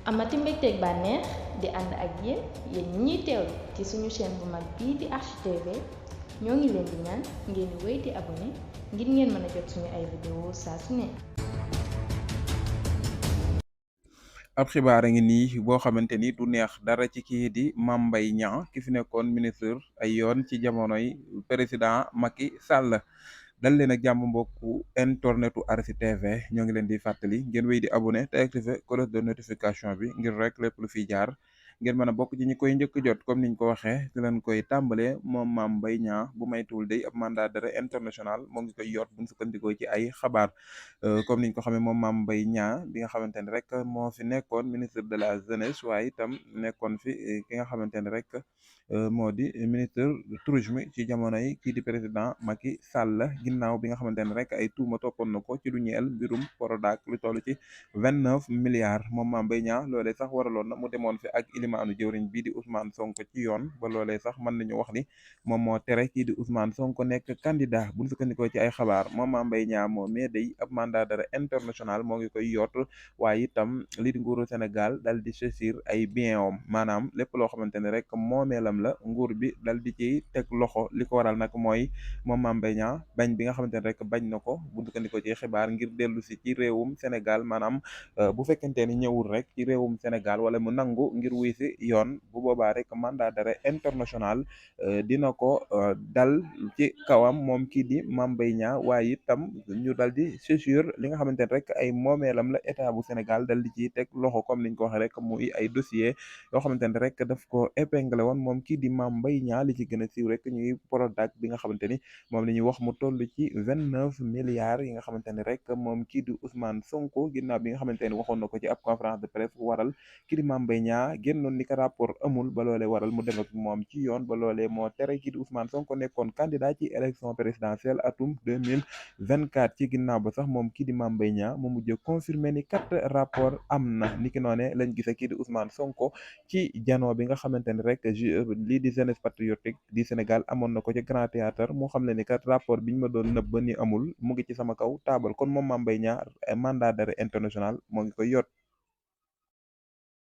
amati mbégteeg bànneex di ànd ak yéen ñiy teewlu ci suñu chaîne bu mag bii di HTV ñoo ngi leen di ñaan ngeen di wéy di abonné ngir ngeen mën a jot suñu ay vidéo saa su ne. ab xibaar a ngi nii boo xamante ni du neex dara ci kii di Mame Mbaye Niang ki fi nekkoon ministre ay yoon ci jamonoy président Macky Sall. dal leen ak jàmm mbokku internetu Arsi TV ñoo ngi leen di fàttali ngeen wéy di abonné te activé cloche de notification bi ngir rek lépp lu fi jaar ngeen mën a bokk ci ñi koy njëkk jot comme niñ ko waxee di leen koy tàmbalee moom Mame Mbaye Niang bu maytuwul day ab mandat d'arrêt international moo ngi koy yot buñ sukkandikoo ci ay xabaar comme niñ ko xamee moom Mame Mbaye Niang bi nga xamante ne rek moo fi nekkoon ministre de la jeunesse waaye itam nekkoon fi ki nga xamante ne rek moo di ministre du tourisme ci jamono yi kii di président Macky Sall ginnaaw bi nga xamante ne rek ay tuuma toppoon na ko ci lu ñeel mbirum Prodac lu toll ci 29 milliards moom Mame Mbaye Niang loolee sax waraloon na mu demoon fi ak ilimaanu jëwriñ bii di Ousmane Sonko ci yoon ba loolee sax mën nañu wax ni moom moo tere kii di Ousmane Sonko nekk candidat buñ sukkandikoo ci ay xabaar moom Mame Mbaye Niang moo mais day ab mandat d'arrêt international moo ngi koy yoot waaye itam lii di nguuru Sénégal dal di saisir ay bien om maanaam lépp loo xamante ne rek moomeelam la nguur bi dal di ci teg loxo li ko waral nag mooy moom Mame Mbaye Niang bañ bi nga xamante ne rek bañ na ko bu dukkandikoo ci xibaar ngir dellu si ci réewum Sénégal maanaam bu fekkente ni ñëwul rek ci réewum Sénégal wala mu nangu ngir wuy si yoon bu boobaa rek mandat d'arrêt international dina ko dal ci kawam moom kii di Mame Mbaye Niang waaye itam ñu dal di saisir li nga xamante ne rek ay moomeelam la état bu Sénégal dal di ci teg loxo comme niñ ko waxee rek muy ay dossier yoo xamante ne rek daf ko épinglé woon moom kii di Mame Mbaye Niang li ci gën a siiw rek ñuy Prodac bi nga xamante ni moom la ñuy wax mu toll ci 29 milliards yi nga xamante ne rek moom kii di Ousmane Sonko ginnaaw bi nga xamante ni waxoon na ko ci ab conférence de presse waral kii di Mame Mbaye Niang génnoon ni ko rapport amul ba loolee waral mu dem ak moom ci yoon ba loolee moo tere kii di Ousmane Sonko nekkoon candidat ci élection présidentielle atum 2024 ci ginnaaw ba sax moom kii di Mame Mbaye Niang mu mujj confirmer ni kat rapport am na niki noone lañ gisa kii di Ousmane Sonko ci janoo bi nga xamante ne rek lii di jeunesse patriotique di Sénégal amoon na ko ci Grand Théâtre moo xam ne ni kat rapport biñ ma doon nëbb ba ni amul mu ngi ci sama kaw taabal kon moom Mame Mbaye Niang mandat d'arrêt international moo ngi koy yot